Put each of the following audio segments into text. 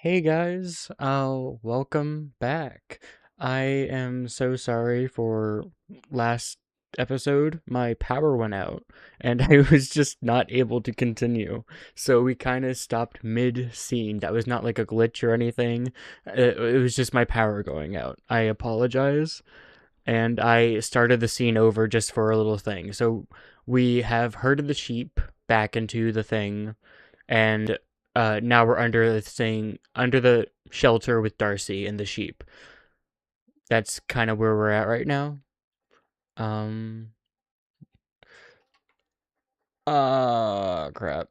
Hey guys, welcome back. I am so sorry for last episode. My power went out and I was just not able to continue. So we kind of stopped mid-scene. That was not like a glitch or anything. It was just my power going out. I apologize. And I started the scene over just for a little thing. So we have herded the sheep back into the thing, and now we're under the thing, under the shelter with Darcy and the sheep. That's kind of where we're at right now. Um. Crap.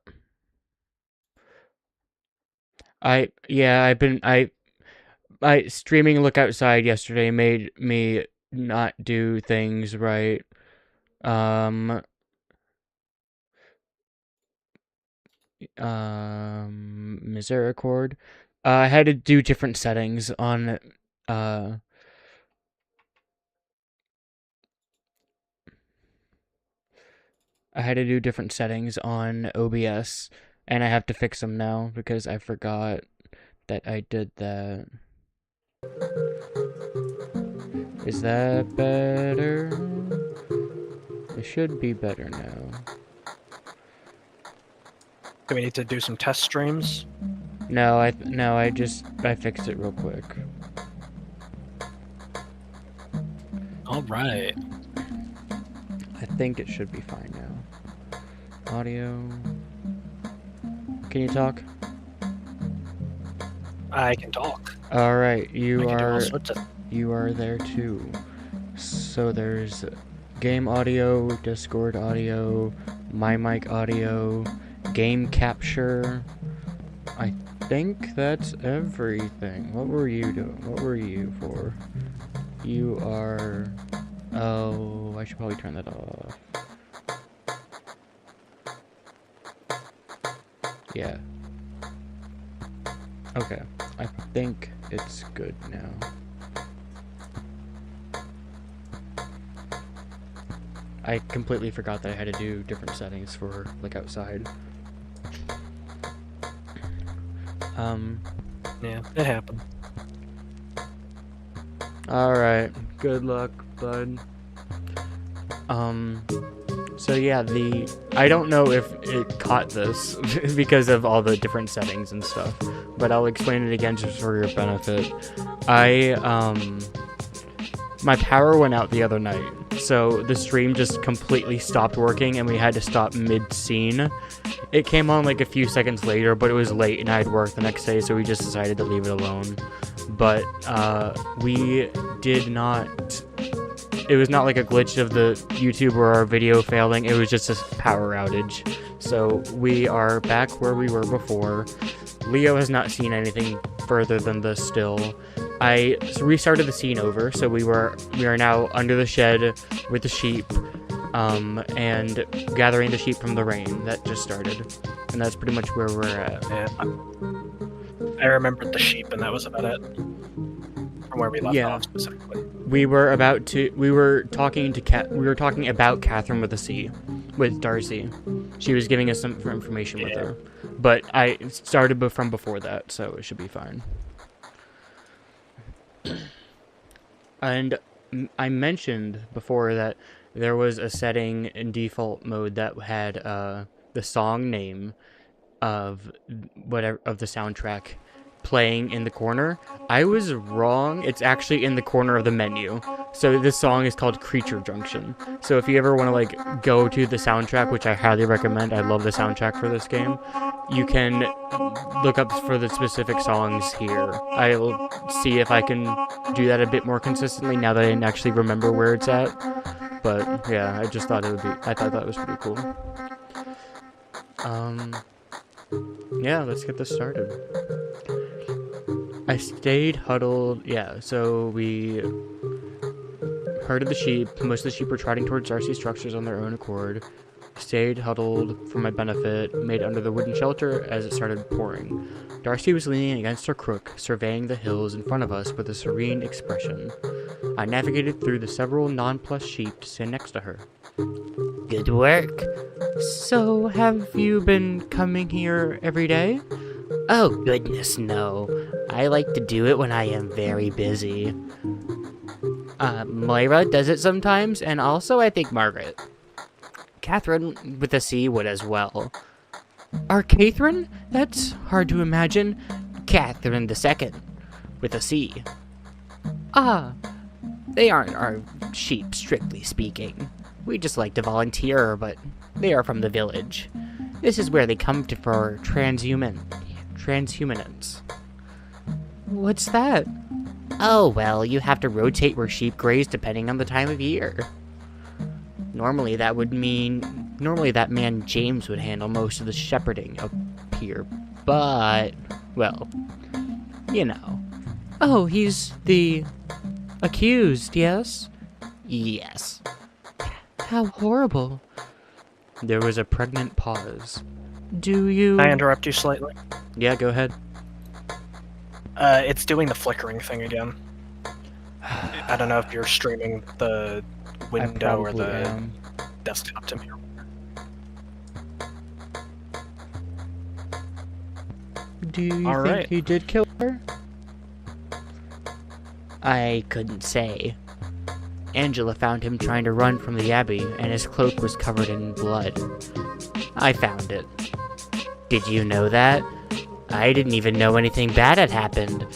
I streaming Look Outside yesterday made me not do things right. Um. Misericorde. I had to do different settings on uh I had to do different settings on OBS, and I have to fix them now because I forgot that I did that. Is that better? It should be better now. Do we need to do some test streams? No, I fixed it real quick. All right. I think it should be fine now. Audio. Can you talk? I can talk. All right, I can do all sorts of... you are there too. So there's game audio, Discord audio, my mic audio, game capture. I think that's everything. What were you doing? What were you for? You are... Oh, I should probably turn that off. Yeah. Okay, I think it's good now. I completely forgot that I had to do different settings for Look Outside. Yeah, it happened. Alright, good luck, bud. So yeah, I don't know if it caught this because of all the different settings and stuff, but I'll explain it again just for your benefit. My power went out the other night, so the stream just completely stopped working and we had to stop mid-scene. It came on like a few seconds later, but it was late and I had work the next day, so we just decided to leave it alone. But we did not... It was not like a glitch of the YouTube or our video failing, it was just a power outage. So we are back where we were before. Leo has not seen anything further than this still. I restarted the scene over, so we are now under the shed with the sheep, and gathering the sheep from the rain that just started. And that's pretty much where we're at. Yeah, I remembered the sheep, and that was about it. From where we left off specifically. We were talking about Catherine with a C, with Darcy. She was giving us some information with her, but I started from before that, so it should be fine. And I mentioned before that there was a setting in default mode that had the song name of the soundtrack playing in the corner. I was wrong. It's actually in the corner of the menu. So this song is called Creature Junction. So if you ever want to like go to the soundtrack, which I highly recommend, I love the soundtrack for this game, you can look up for the specific songs here. I'll see if I can do that a bit more consistently now that I didn't actually remember where it's at. But yeah, I thought that was pretty cool. Yeah, let's get this started. I stayed huddled, yeah, so we herded the sheep. Most of the sheep were trotting towards Darcy's structures on their own accord. Stayed huddled for my benefit, made under the wooden shelter as it started pouring. Darcy was leaning against her crook, surveying the hills in front of us with a serene expression. I navigated through the several nonplussed sheep to stand next to her. Good work. So, have you been coming here every day? Oh, goodness, no. I like to do it when I am very busy. Moira does it sometimes, and also I think Margaret. Catherine with a C would as well. Our Catherine? That's hard to imagine. Catherine the Second with a C. Ah, they aren't our sheep, strictly speaking. We just like to volunteer, but they are from the village. This is where they come to for transhumanance. What's that? Oh, well, you have to rotate where sheep graze depending on the time of year. Normally that man James would handle most of the shepherding up here, but, well, you know. Oh, he's the accused, yes? Yes. How horrible. There was a pregnant pause. Do you... Can I interrupt you slightly? Yeah, go ahead. It's doing the flickering thing again. I don't know if you're streaming the window or the desktop to me. Do you think he did kill her? I couldn't say. Angela found him trying to run from the abbey, and his cloak was covered in blood. I found it. Did you know that? I didn't even know anything bad had happened.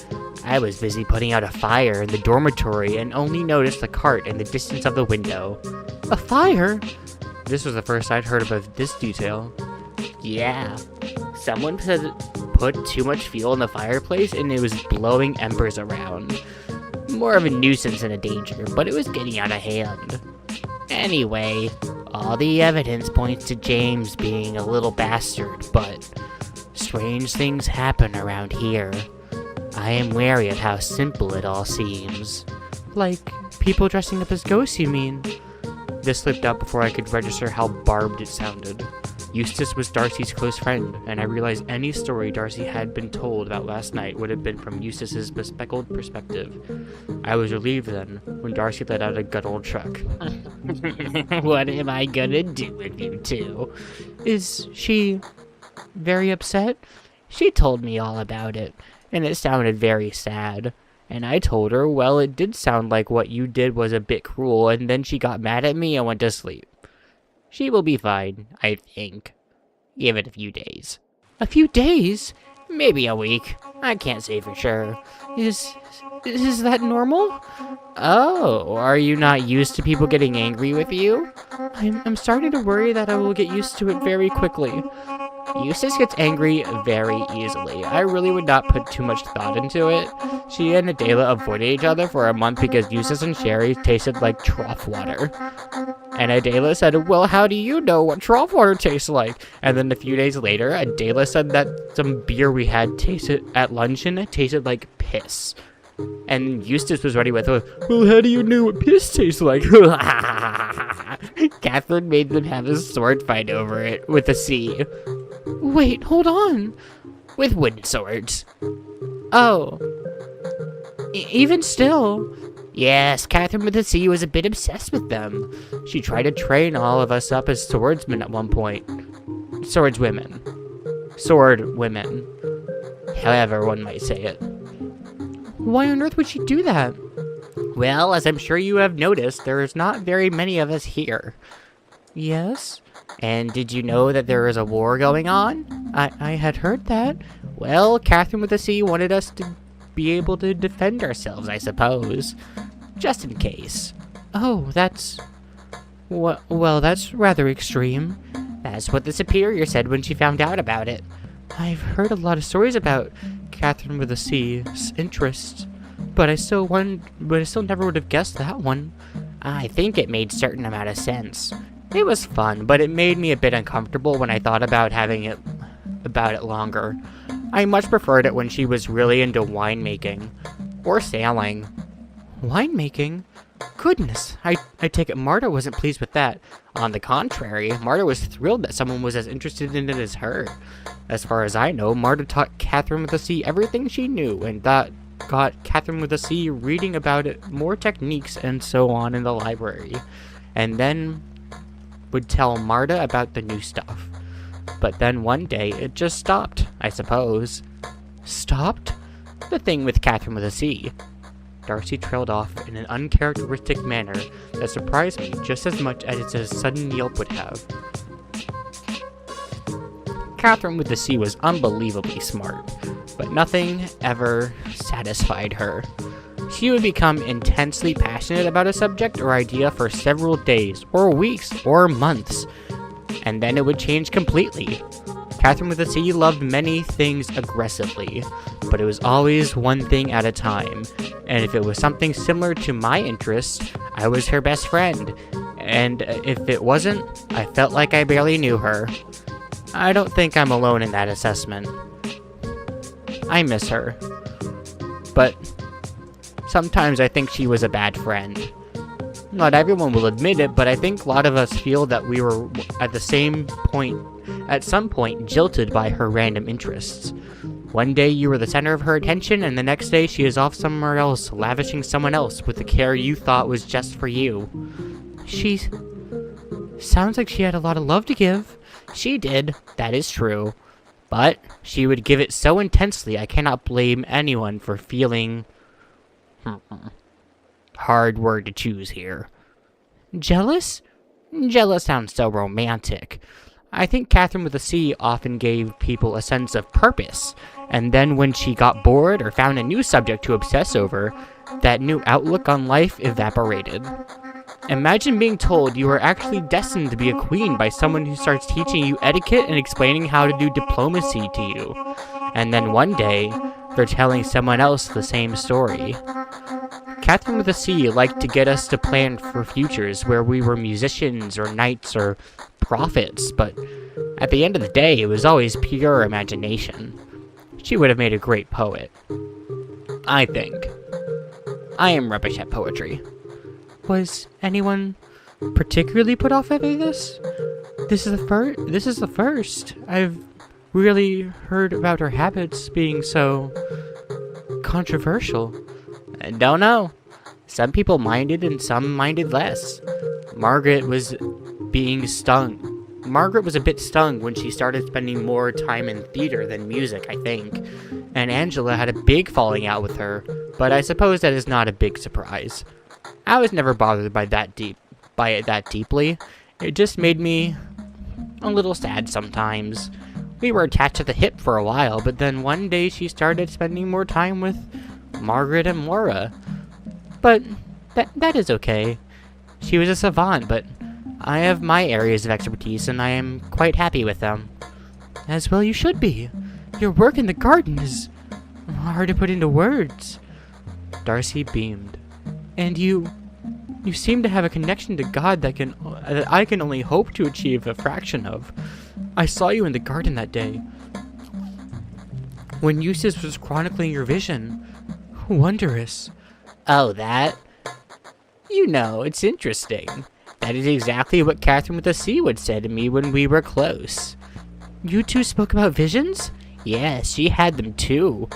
I was busy putting out a fire in the dormitory and only noticed the cart in the distance of the window. A fire? This was the first I'd heard about this detail. Yeah. Someone said put too much fuel in the fireplace and it was blowing embers around. More of a nuisance than a danger, but it was getting out of hand. Anyway, all the evidence points to James being a little bastard, but strange things happen around here. I am wary of how simple it all seems. Like, people dressing up as ghosts, you mean? This slipped out before I could register how barbed it sounded. Eustace was Darcy's close friend, and I realized any story Darcy had been told about last night would have been from Eustace's bespectacled perspective. I was relieved then, when Darcy let out a guttural chuck. What am I gonna do with you two? Is she very upset? She told me all about it, and it sounded very sad. And I told her, well, it did sound like what you did was a bit cruel, and then she got mad at me and went to sleep. She will be fine, I think. Give it a few days. A few days? Maybe a week. I can't say for sure. Is that normal? Oh, are you not used to people getting angry with you? I'm starting to worry that I will get used to it very quickly. Eustace gets angry very easily. I really would not put too much thought into it. She and Adela avoided each other for a month because Eustace and Sherry tasted like trough water. And Adela said, well, how do you know what trough water tastes like? And then a few days later, Adela said that some beer we had tasted at luncheon tasted like piss. And Eustace was ready with, well, how do you know what piss tastes like? Catherine made them have a sword fight over it with a C. Wait, hold on. With wooden swords. Oh. Even still. Yes, Catherine with a C was a bit obsessed with them. She tried to train all of us up as swordsmen at one point. Swordswomen. Sword women. However one might say it. Why on earth would she do that? Well, as I'm sure you have noticed, there's not very many of us here. Yes? And did you know that there is a war going on? I had heard that. Well, Catherine with a C wanted us to be able to defend ourselves, I suppose. Just in case. Oh, that's... Well, that's rather extreme. That's what the Superior said when she found out about it. I've heard a lot of stories about Catherine with a C's interests, but I still never would have guessed that one. I think it made certain amount of sense. It was fun, but it made me a bit uncomfortable when I thought about it longer. I much preferred it when she was really into winemaking. Or sailing. Winemaking? Goodness, I take it Marta wasn't pleased with that. On the contrary, Marta was thrilled that someone was as interested in it as her. As far as I know, Marta taught Catherine with a C everything she knew, and that got Catherine with a C reading about it, more techniques and so on in the library. And then would tell Marta about the new stuff. But then one day, it just stopped. I suppose. Stopped? The thing with Catherine with a C. Darcy trailed off in an uncharacteristic manner that surprised me just as much as a sudden yelp would have. Catherine with the C was unbelievably smart, but nothing ever satisfied her. She would become intensely passionate about a subject or idea for several days, or weeks, or months, and then it would change completely. Catherine with a C loved many things aggressively, but it was always one thing at a time, and if it was something similar to my interests, I was her best friend, and if it wasn't, I felt like I barely knew her. I don't think I'm alone in that assessment. I miss her, but sometimes I think she was a bad friend. Not everyone will admit it, but I think a lot of us feel that we were at some point jilted by her random interests. One day you were the center of her attention, and the next day she is off somewhere else, lavishing someone else with the care you thought was just for you. She sounds like she had a lot of love to give. She did, that is true. But she would give it so intensely I cannot blame anyone for feeling... hard word to choose here. Jealous? Jealous sounds so romantic. I think Catherine with a C often gave people a sense of purpose, and then when she got bored or found a new subject to obsess over, that new outlook on life evaporated. Imagine being told you are actually destined to be a queen by someone who starts teaching you etiquette and explaining how to do diplomacy to you, and then one day, they're telling someone else the same story. Catherine with a C liked to get us to plan for futures where we were musicians or knights or prophets, but at the end of the day, it was always pure imagination. She would have made a great poet. I think. I am rubbish at poetry. Was anyone particularly put off by this? This is the first. I've really heard about her habits being so controversial. I don't know. Some people minded and some minded less. Margaret was a bit stung when she started spending more time in theater than music, I think. And Angela had a big falling out with her, but I suppose that is not a big surprise. I was never bothered by it that deeply. It just made me a little sad sometimes. We were attached at the hip for a while, but then one day she started spending more time with Margaret and Laura. But that is okay. She was a savant, but I have my areas of expertise and I am quite happy with them. As well you should be. Your work in the garden is hard to put into words. Darcy beamed. And you seem to have a connection to God that I can only hope to achieve a fraction of. I saw you in the garden that day, when Eustace was chronicling your vision. Wondrous. Oh, that? You know, it's interesting. That is exactly what Catherine with a C would say to me when we were close. You two spoke about visions? Yes, she had them too.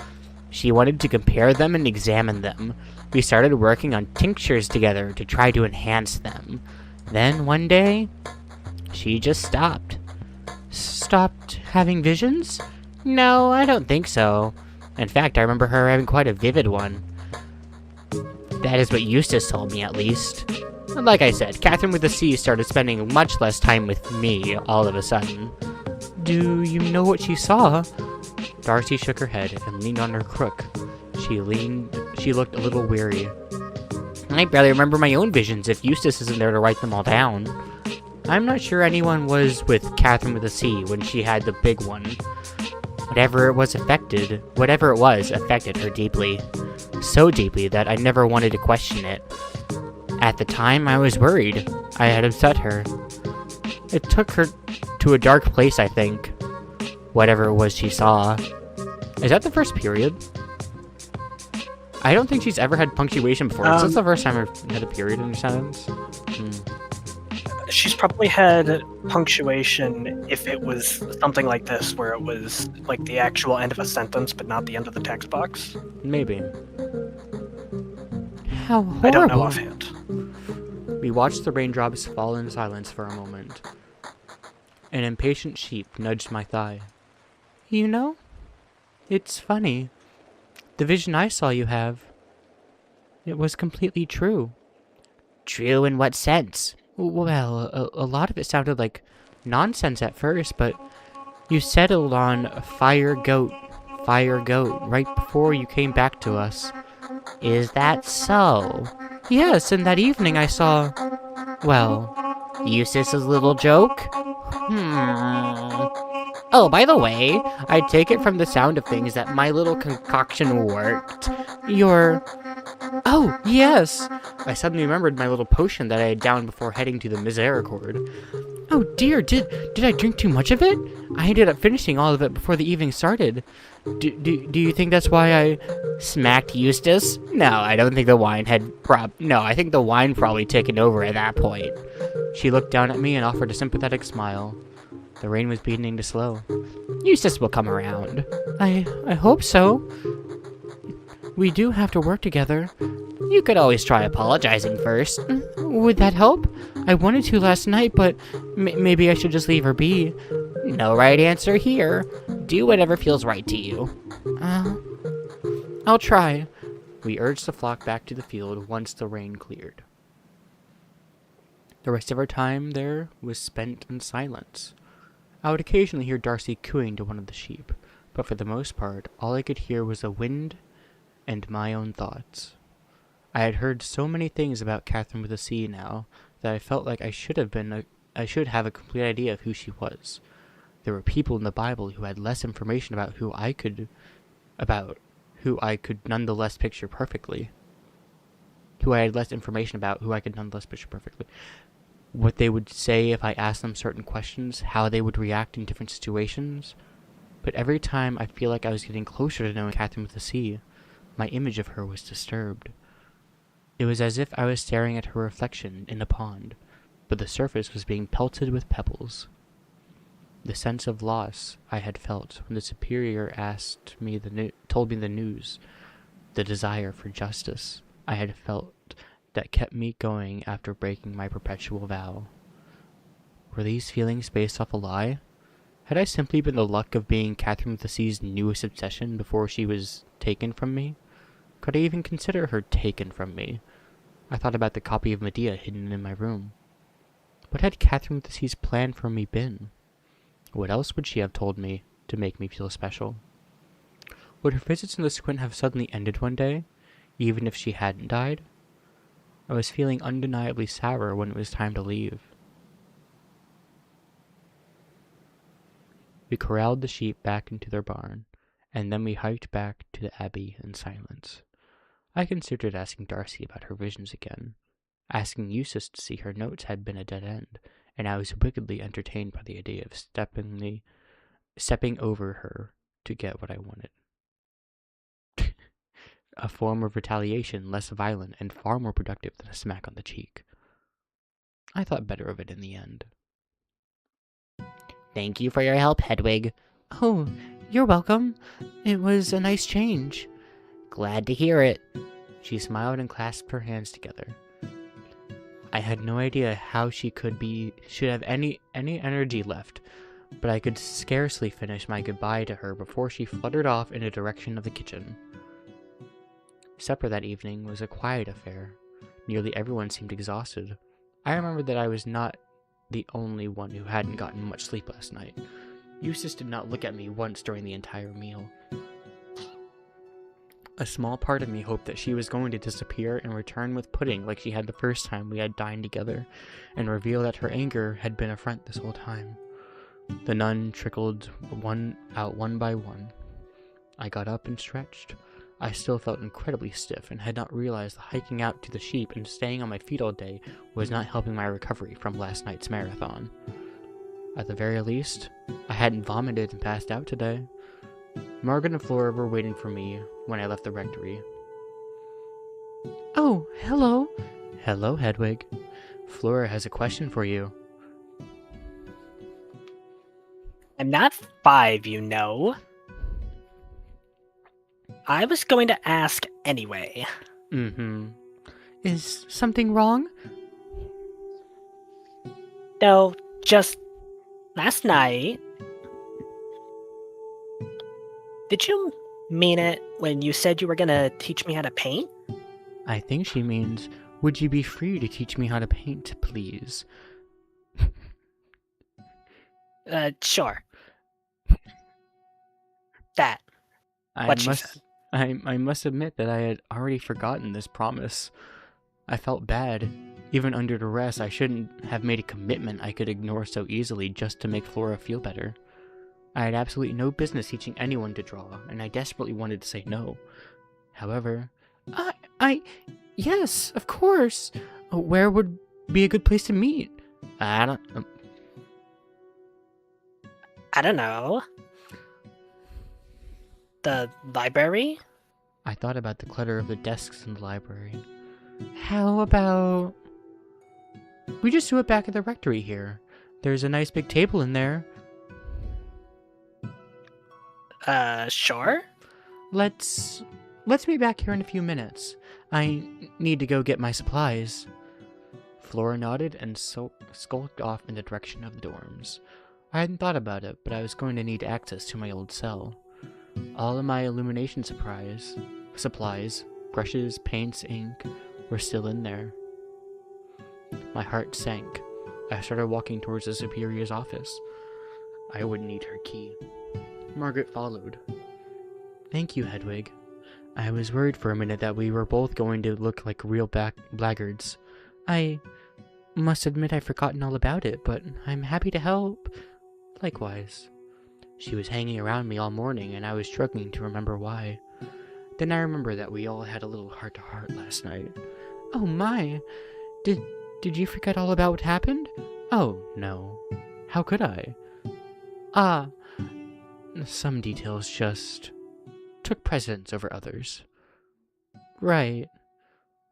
She wanted to compare them and examine them. We started working on tinctures together to try to enhance them. Then one day, she just stopped. Stopped having visions? No, I don't think so. In fact, I remember her having quite a vivid one. That is what Eustace told me, at least. Like I said, Catherine with the C started spending much less time with me all of a sudden. Do you know what she saw? Darcy shook her head and leaned on her crook. She looked a little weary. I barely remember my own visions if Eustace isn't there to write them all down. I'm not sure anyone was with Catherine with a C when she had the big one. Whatever it was affected her deeply. So deeply that I never wanted to question it. At the time, I was worried. I had upset her. It took her to a dark place, I think. Whatever it was she saw. Is that the first period? I don't think she's ever had punctuation before. Is this the first time I've had a period in a sentence? She's probably had punctuation if it was something like this, where it was like the actual end of a sentence, but not the end of the text box. Maybe. How horrible. I don't know offhand. We watched the raindrops fall in silence for a moment. An impatient sheep nudged my thigh. You know, It's funny. The vision I saw you have, it was completely true. True in what sense? Well, a lot of it sounded like nonsense at first, but you settled on fire goat, right before you came back to us. Is that so? Yes, and that evening I saw, well, Eustace's little joke? Oh, by the way, I take it from the sound of things that my little concoction worked. your... Oh, yes! I suddenly remembered my little potion that I had downed before heading to the Misericorde. Oh dear, did I drink too much of it? I ended up finishing all of it before the evening started. Do you think that's why I... Smacked Eustace? No, I don't think the wine had No, I think the wine probably taken over at that point. She looked down at me and offered a sympathetic smile. The rain was beginning to slow. Eustace will come around. I hope so. We do have to work together. You could always try apologizing first. Would that help? I wanted to last night, but maybe I should just leave her be. No right answer here. Do whatever feels right to you. I'll try. We urged the flock back to the field once the rain cleared. The rest of our time there was spent in silence. I would occasionally hear Darcy cooing to one of the sheep, but for the most part, all I could hear was the wind and my own thoughts. I had heard so many things about Catherine with a C now that I felt like I should have a complete idea of who she was. There were people in the Bible who had less information about who I could nonetheless picture perfectly. What they would say if I asked them certain questions, how they would react in different situations. But every time I feel like I was getting closer to knowing Catherine with a C, my image of her was disturbed. It was as if I was staring at her reflection in a pond, but the surface was being pelted with pebbles. The sense of loss I had felt when the superior told me the news, the desire for justice I had felt that kept me going after breaking my perpetual vow. Were these feelings based off a lie? Had I simply been the luck of being Catherine with the C's newest obsession before she was taken from me? Could I even consider her taken from me? I thought about the copy of Medea hidden in my room. What had Catherine with the C's plan for me been? What else would she have told me to make me feel special? Would her visits in the Squint have suddenly ended one day, even if she hadn't died? I was feeling undeniably sour when it was time to leave. We corralled the sheep back into their barn, and then we hiked back to the Abbey in silence. I considered asking Darcy about her visions again. Asking Eustace to see her notes had been a dead end, and I was wickedly entertained by the idea of stepping over her to get what I wanted. A form of retaliation less violent and far more productive than a smack on the cheek. I thought better of it in the end. Thank you for your help, Hedwig. Oh, you're welcome. It was a nice change. Glad to hear it. She smiled and clasped her hands together. I had no idea how she should have any energy left, but I could scarcely finish my goodbye to her before she fluttered off in the direction of the kitchen. Supper that evening was a quiet affair. Nearly everyone seemed exhausted. I remembered that I was not the only one who hadn't gotten much sleep last night. Eustace did not look at me once during the entire meal. A small part of me hoped that she was going to disappear and return with pudding like she had the first time we had dined together, and reveal that her anger had been a front this whole time. The nun trickled out one by one. I got up and stretched. I still felt incredibly stiff and had not realized the hiking out to the sheep and staying on my feet all day was not helping my recovery from last night's marathon. At the very least, I hadn't vomited and passed out today. Margaret and Flora were waiting for me when I left the rectory. Oh, hello. Hello, Hedwig. Flora has a question for you. I'm not 5, you know. I was going to ask anyway. Is something wrong? No, just last night. Did you mean it when you said you were gonna teach me how to paint? I think she means, would you be free to teach me how to paint, please? Sure. That. I What she must, said. I must admit that I had already forgotten this promise. I felt bad. Even under duress, I shouldn't have made a commitment I could ignore so easily just to make Flora feel better. I had absolutely no business teaching anyone to draw, and I desperately wanted to say no. However, yes, of course. Where would be a good place to meet? I don't know. The library? I thought about the clutter of the desks in the library. How about we just do it back at the rectory here? There's a nice big table in there. Sure. Let's meet back here in a few minutes. I need to go get my supplies. Flora nodded and skulked off in the direction of the dorms. I hadn't thought about it, but I was going to need access to my old cell. All of my illumination supplies, brushes, paints, ink, were still in there. My heart sank. I started walking towards the Superior's office. I would need her key. Margaret followed. Thank you, Hedwig. I was worried for a minute that we were both going to look like real blackguards. I must admit I've forgotten all about it, but I'm happy to help. Likewise. She was hanging around me all morning, and I was struggling to remember why. Then I remembered that we all had a little heart-to-heart last night. Oh my! Did you forget all about what happened? Oh, no. How could I? Some details just took precedence over others. Right.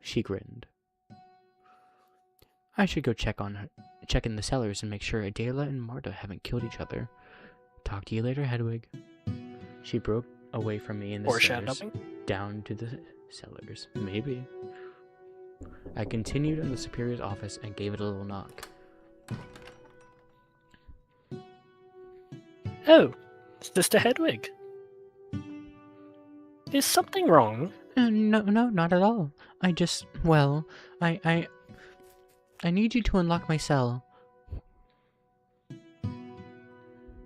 She grinned. I should go check in the cellars and make sure Adela and Marta haven't killed each other. Talk to you later, Hedwig. She broke away from me in the stairs, down to the cellars. Maybe. I continued in the Superior's office and gave it a little knock. Oh, Sister Hedwig. Is something wrong? No, not at all. I just, well, I need you to unlock my cell.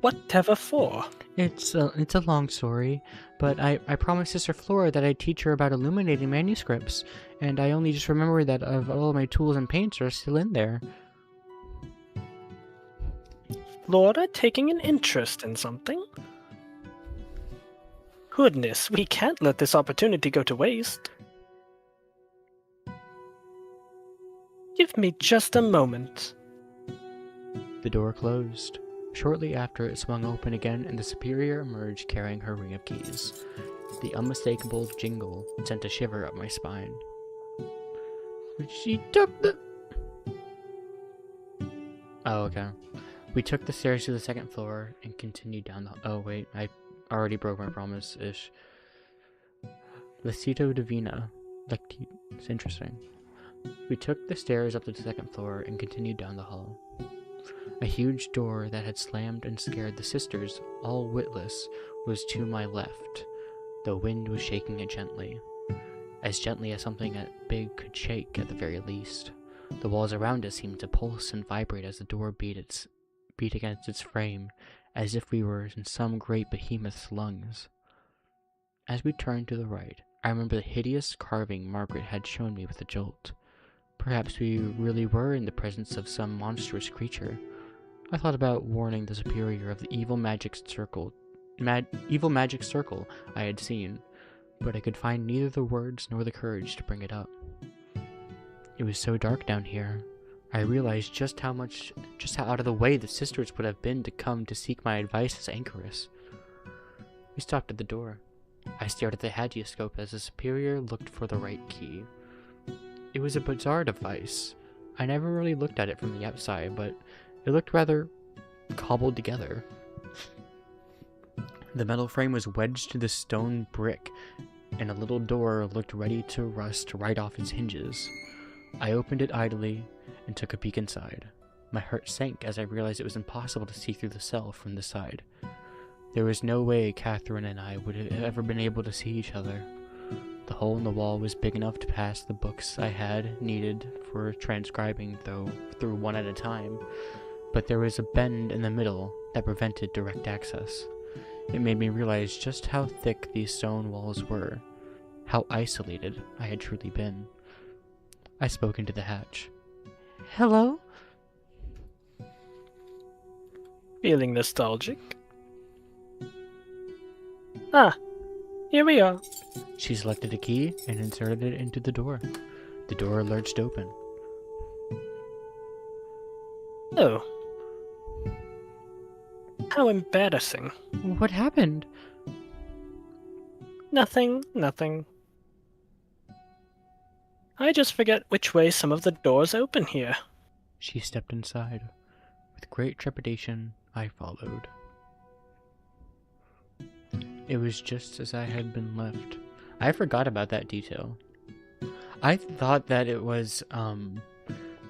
Whatever for? It's a long story, but I promised Sister Flora that I'd teach her about illuminating manuscripts, and I only just remembered that all of my tools and paints are still in there. Flora taking an interest in something? Goodness, we can't let this opportunity go to waste. Give me just a moment. The door closed. Shortly after, it swung open again, and the Superior emerged carrying her ring of keys. The unmistakable jingle sent a shiver up my spine. She took the... Oh, okay. We took the stairs to the second floor and continued down the... Oh, wait, I already broke my promise-ish. Lecito Divina. It's interesting. We took the stairs up to the second floor and continued down the hall. A huge door that had slammed and scared the sisters, all witless, was to my left. The wind was shaking it gently as something that big could shake at the very least. The walls around us seemed to pulse and vibrate as the door beat against its frame, as if we were in some great behemoth's lungs. As we turned to the right, I remember the hideous carving Margaret had shown me with a jolt. Perhaps we really were in the presence of some monstrous creature. I thought about warning the Superior of the evil magic circle I had seen, but I could find neither the words nor the courage to bring it up. It was so dark down here. I realized just how out of the way the sisters would have been to come to seek my advice as anchoress. We stopped at the door. I stared at the hagioscope as the Superior looked for the right key. It was a bizarre device. I never really looked at it from the outside, but it looked rather cobbled together. The metal frame was wedged to the stone brick, and a little door looked ready to rust right off its hinges. I opened it idly and took a peek inside. My heart sank as I realized it was impossible to see through the cell from the side. There was no way Catherine and I would have ever been able to see each other. The hole in the wall was big enough to pass the books I had needed for transcribing, though, through one at a time, but there was a bend in the middle that prevented direct access. It made me realize just how thick these stone walls were, how isolated I had truly been. I spoke into the hatch. "Hello?" Feeling nostalgic? Ah, here we are. She selected a key and inserted it into the door. The door lurched open. Oh. How embarrassing. What happened? Nothing. I just forget which way some of the doors open here. She stepped inside. With great trepidation, I followed. It was just as I had been left. I forgot about that detail. I thought that it was,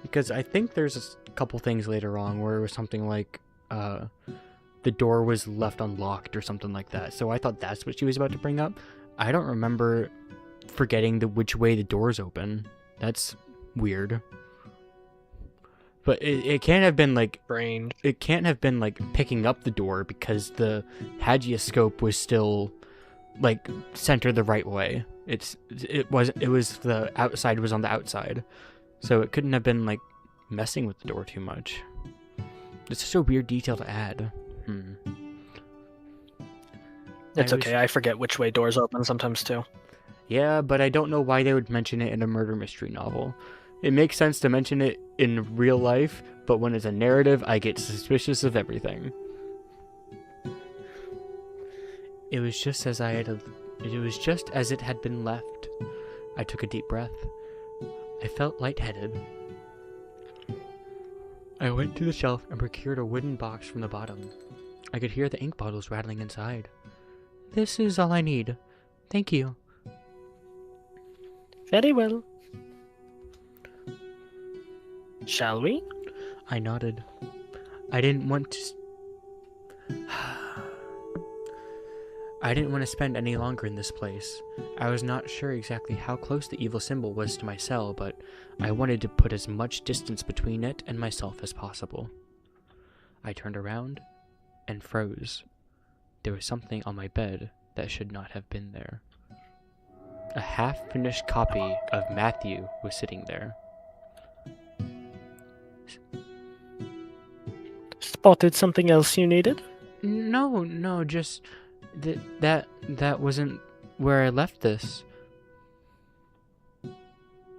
because I think there's a couple things later on where it was something like, the door was left unlocked or something like that. So I thought that's what she was about to bring up. I don't remember forgetting which way the doors open. That's weird. But it can't have been like Strange. It can't have been like picking up the door because the hagioscope was still like centered the right way. It was the outside was on the outside, so it couldn't have been like messing with the door too much. It's such a weird detail to add. It's okay, I forget which way doors open sometimes too. Yeah, but I don't know why they would mention it in a murder mystery novel. It makes sense to mention it in real life, but when it's a narrative, I get suspicious of everything. It was just as it had been left. I took a deep breath. I felt lightheaded. I went to the shelf and procured a wooden box from the bottom. I could hear the ink bottles rattling inside. "This is all I need. Thank you." Very well. Shall we? I nodded. I didn't want to spend any longer in this place. I was not sure exactly how close the evil symbol was to my cell, but I wanted to put as much distance between it and myself as possible. I turned around and froze. There was something on my bed that should not have been there. A half-finished copy of Matthew was sitting there. Spotted something else you needed? No, just that wasn't where I left this.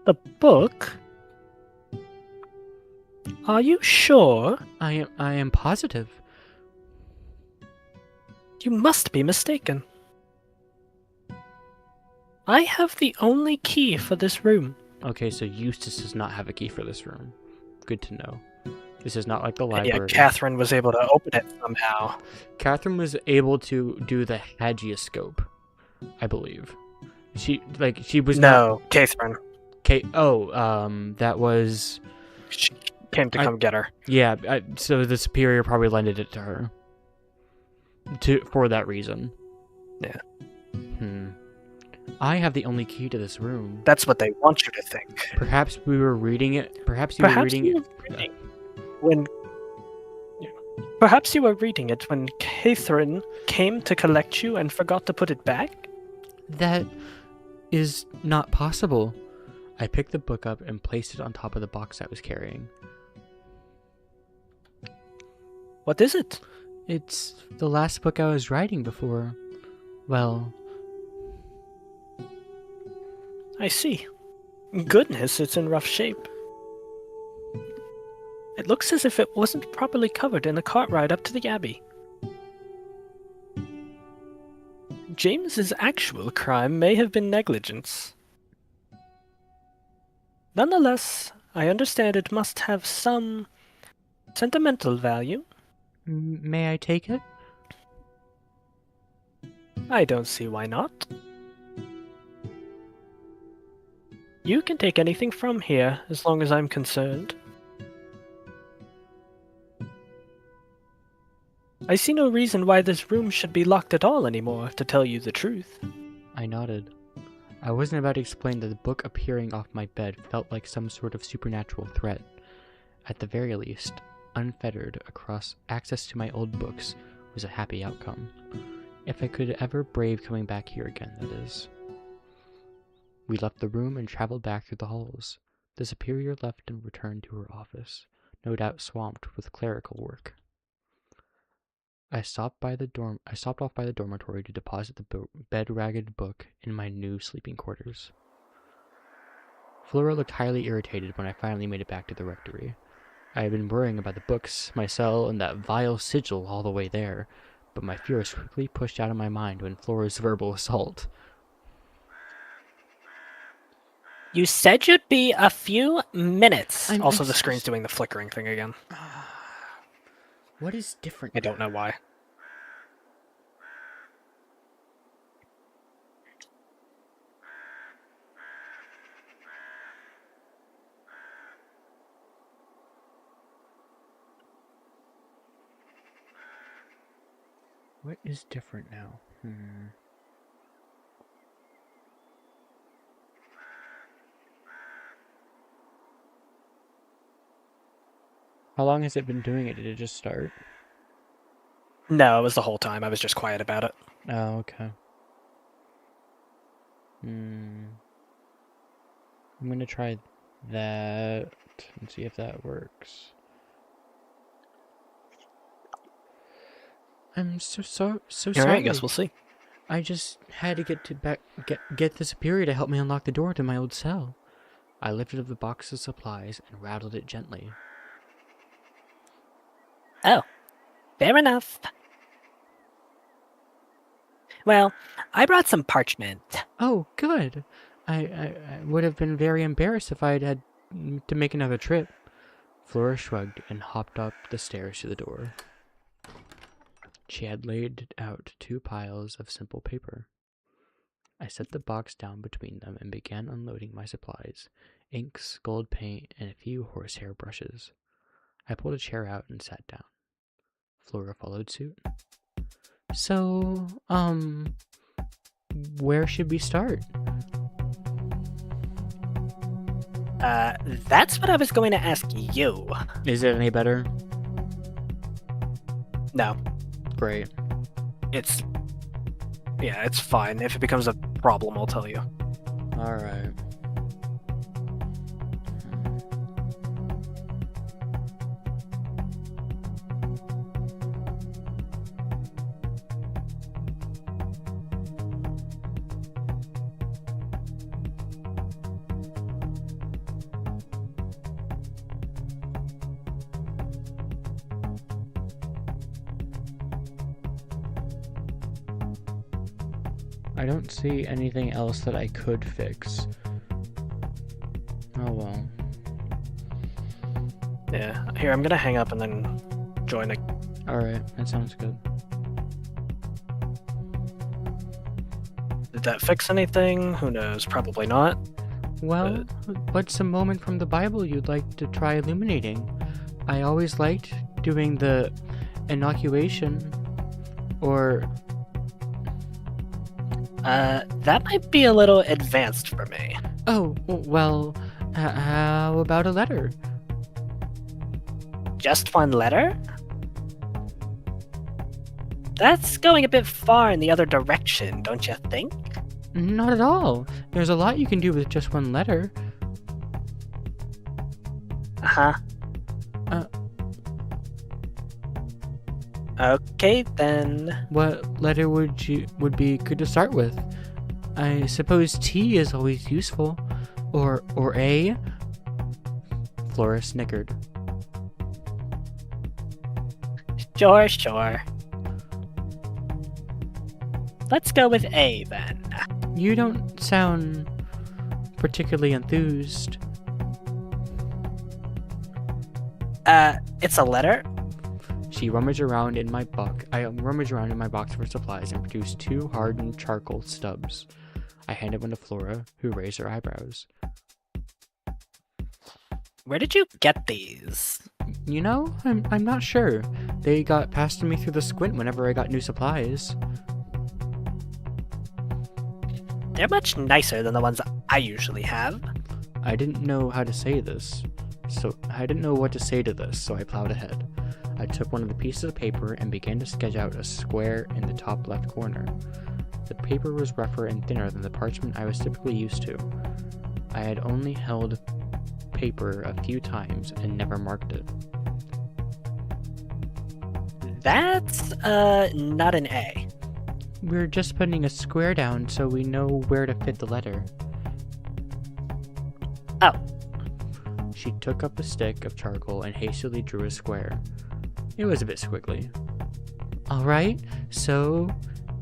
The book? Are you sure? I am positive. You must be mistaken. I have the only key for this room. Okay, so Eustace does not have a key for this room. Good to know. This is not like the Yeah, library. Catherine was able to open it somehow. Catherine was able to do the hagioscope, I believe. She was No, Catherine. that was... She came to come get her. Yeah, so the superior probably lended it to her. For that reason. Yeah. I have the only key to this room. That's what they want you to think. Perhaps we were reading it. Perhaps you were reading it when Catherine came to collect you and forgot to put it back? That is not possible. I picked the book up and placed it on top of the box I was carrying. What is it? It's the last book I was writing before. Well... I see. Goodness, it's in rough shape. It looks as if it wasn't properly covered in the cart ride up to the Abbey. James's actual crime may have been negligence. Nonetheless, I understand it must have some sentimental value. May I take it? I don't see why not. You can take anything from here, as long as I'm concerned. I see no reason why this room should be locked at all anymore, to tell you the truth. I nodded. I wasn't about to explain that the book appearing off my bed felt like some sort of supernatural threat. At the very least, unfettered across access to my old books was a happy outcome. If I could ever brave coming back here again, that is. We left the room and traveled back through the halls. The superior left and returned to her office, no doubt swamped with clerical work. I stopped off by the dormitory to deposit the bed-ragged book in my new sleeping quarters. Flora looked highly irritated when I finally made it back to the rectory. I had been worrying about the books, my cell, and that vile sigil all the way there, but my fear was quickly pushed out of my mind when Flora's verbal assault. You said you'd be a few minutes. Also, the screen's doing the flickering thing again. What is different? I don't know why. What is different now? How long has it been doing it? Did it just start? No, it was the whole time. I was just quiet about it. Oh, okay. I'm gonna try that and see if that works. I'm so sorry. Alright, I guess we'll see. I just had to get the superior to help me unlock the door to my old cell. I lifted up the box of supplies and rattled it gently. Oh, fair enough. Well, I brought some parchment. Oh, good. I would have been very embarrassed if I had to make another trip. Flora shrugged and hopped up the stairs to the door. She had laid out 2 piles of simple paper. I set the box down between them and began unloading my supplies, inks, gold paint, and a few horsehair brushes. I pulled a chair out and sat down. Flora followed suit. So, where should we start? That's what I was going to ask you. Is it any better? No. Great. It's fine. If it becomes a problem, I'll tell you. Alright. I don't see anything else that I could fix. Oh well. Yeah. Here, I'm gonna hang up and then join a... Alright, that sounds good. Did that fix anything? Who knows? Probably not. Well, what's a moment from the Bible you'd like to try illuminating? I always liked doing the inoculation, or... That might be a little advanced for me. Oh, well, how about a letter? Just one letter? That's going a bit far in the other direction, don't you think? Not at all. There's a lot you can do with just one letter. Uh-huh. Okay, then. What letter would be good to start with? I suppose T is always useful. Or A? Flora snickered. Sure. Let's go with A, then. You don't sound particularly enthused. It's a letter? She rummaged around in my box. I rummaged around in my box for supplies and produced 2 hardened charcoal stubs. I handed one to Flora, who raised her eyebrows. Where did you get these? You know, I'm not sure. They got passed to me through the squint whenever I got new supplies. They're much nicer than the ones I usually have. I didn't know how to say this. I didn't know what to say to this, so I plowed ahead. I took one of the pieces of paper and began to sketch out a square in the top left corner. The paper was rougher and thinner than the parchment I was typically used to. I had only held paper a few times and never marked it. That's, not an A. We're just putting a square down so we know where to fit the letter. Oh. She took up a stick of charcoal and hastily drew a square. It was a bit squiggly. Alright, so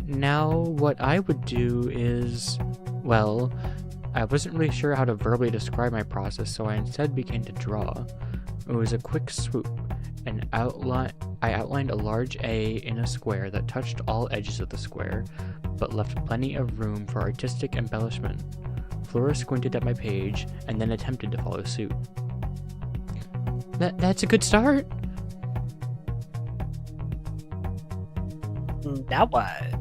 now what I would do is, well, I wasn't really sure how to verbally describe my process, so I instead began to draw. It was a quick swoop, and I outlined a large A in a square that touched all edges of the square, but left plenty of room for artistic embellishment. Flora squinted at my page, and then attempted to follow suit. That's a good start. Now what?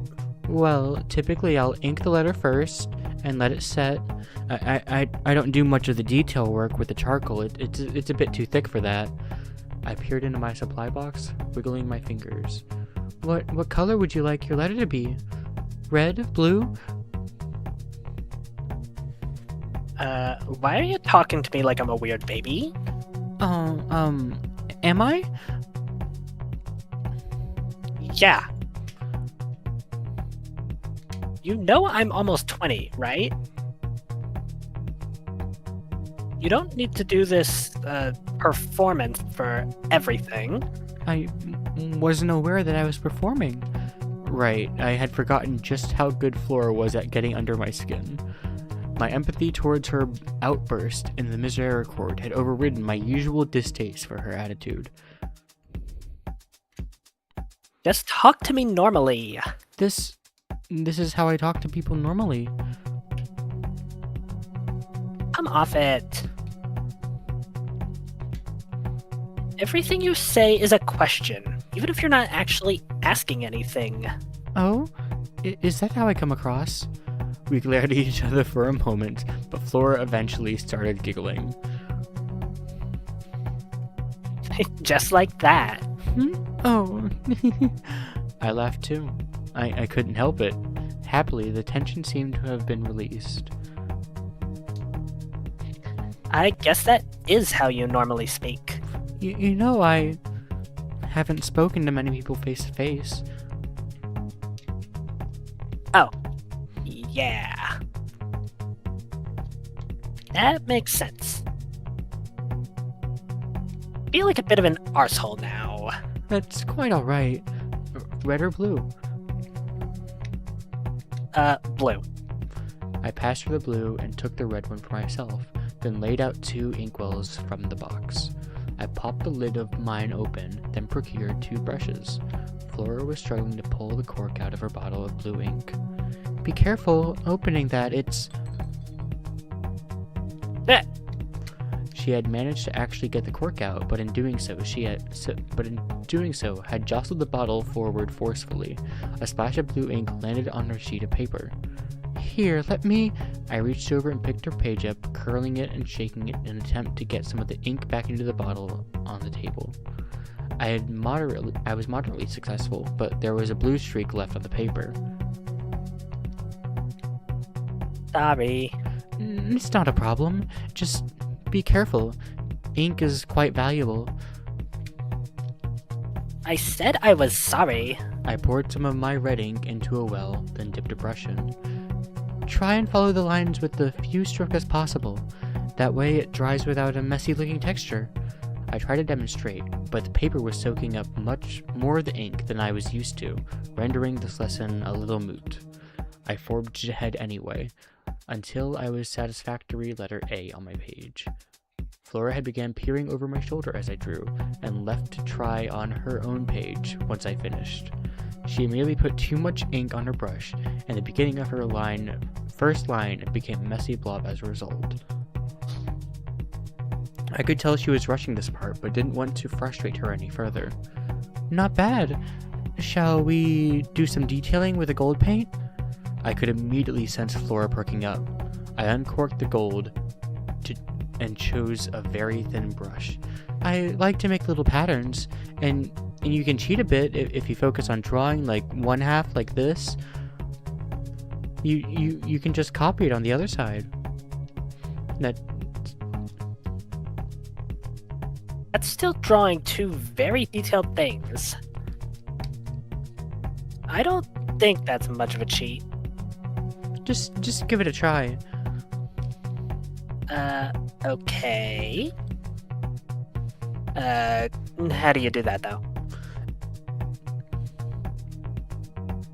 Well, typically I'll ink the letter first and let it set. I don't do much of the detail work with the charcoal. It's a bit too thick for that. I peered into my supply box, wiggling my fingers. What color would you like your letter to be? Red? Blue? Why are you talking to me like I'm a weird baby? Am I? Yeah. You know I'm almost 20, right? You don't need to do this, performance for everything. I wasn't aware that I was performing. Right, I had forgotten just how good Flora was at getting under my skin. My empathy towards her outburst in the Misericorde had overridden my usual distaste for her attitude. Just talk to me normally. This is how I talk to people normally. Come off it. Everything you say is a question, even if you're not actually asking anything. Oh? Is that how I come across? We glared at each other for a moment, but Flora eventually started giggling. Just like that. Oh. I laughed too. I couldn't help it. Happily, the tension seemed to have been released. I guess that is how you normally speak. You know, I haven't spoken to many people face to face. Oh. Yeah. That makes sense. Feel like a bit of an arsehole now. That's quite alright. Red or blue? Blue. I passed her the blue and took the red one for myself, then laid out 2 inkwells from the box. I popped the lid of mine open, then procured 2 brushes. Flora was struggling to pull the cork out of her bottle of blue ink. Be careful opening that, it's... Eh. She had managed to actually get the cork out, but in doing so had jostled the bottle forward forcefully. A splash of blue ink landed on her sheet of paper. Here, let me... I reached over and picked her page up, curling it and shaking it in an attempt to get some of the ink back into the bottle on the table. I was moderately successful, but there was a blue streak left on the paper. Sorry. It's not a problem. Just be careful. Ink is quite valuable. I said I was sorry. I poured some of my red ink into a well, then dipped a brush in. Try and follow the lines with the few strokes as possible. That way it dries without a messy looking texture. I tried to demonstrate, but the paper was soaking up much more of the ink than I was used to, rendering this lesson a little moot. I forged ahead anyway, until I was satisfactory letter A on my page. Flora had begun peering over my shoulder as I drew, and left to try on her own page once I finished. She immediately put too much ink on her brush, and the beginning of her first line became a messy blob as a result. I could tell she was rushing this part, but didn't want to frustrate her any further. Not bad. Shall we do some detailing with the gold paint? I could immediately sense Flora perking up. I uncorked the gold and chose a very thin brush. I like to make little patterns, and you can cheat a bit if you focus on drawing like one half like this. You can just copy it on the other side. That's still drawing two very detailed things. I don't think that's much of a cheat. Just give it a try. Okay. How do you do that, though?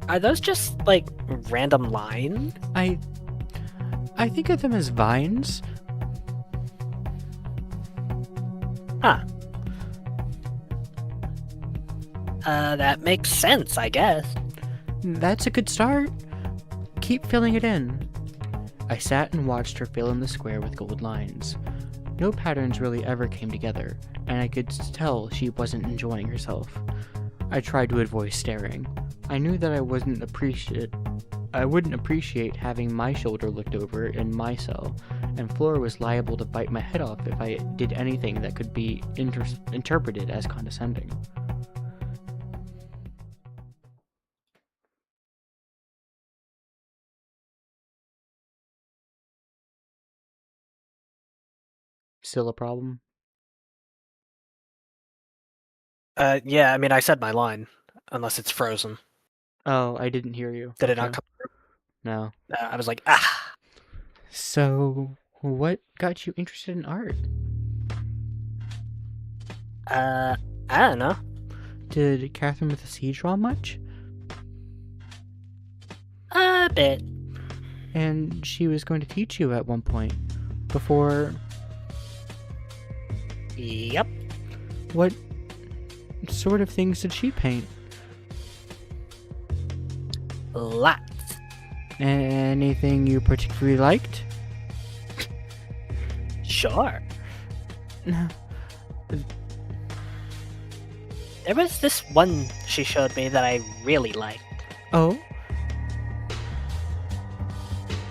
Are those just, like, random lines? I think of them as vines. Huh. That makes sense, I guess. That's a good start. Keep filling it in. I sat and watched her fill in the square with gold lines. No patterns really ever came together, and I could tell she wasn't enjoying herself. I tried to avoid staring. I knew that I wouldn't appreciate having my shoulder looked over in my cell, and Flora was liable to bite my head off if I did anything that could be interpreted as condescending. Still a problem? Yeah, I mean, I said my line, unless it's frozen. Oh, I didn't hear you. Did it not Okay. come through? No. I was like, ah! So, what got you interested in art? I don't know. Did Catherine with the Sea draw much? A bit. And she was going to teach you at one point. Before... Yep. What sort of things did she paint? Lots. Anything you particularly liked? Sure. No. There was this one she showed me that I really liked. Oh?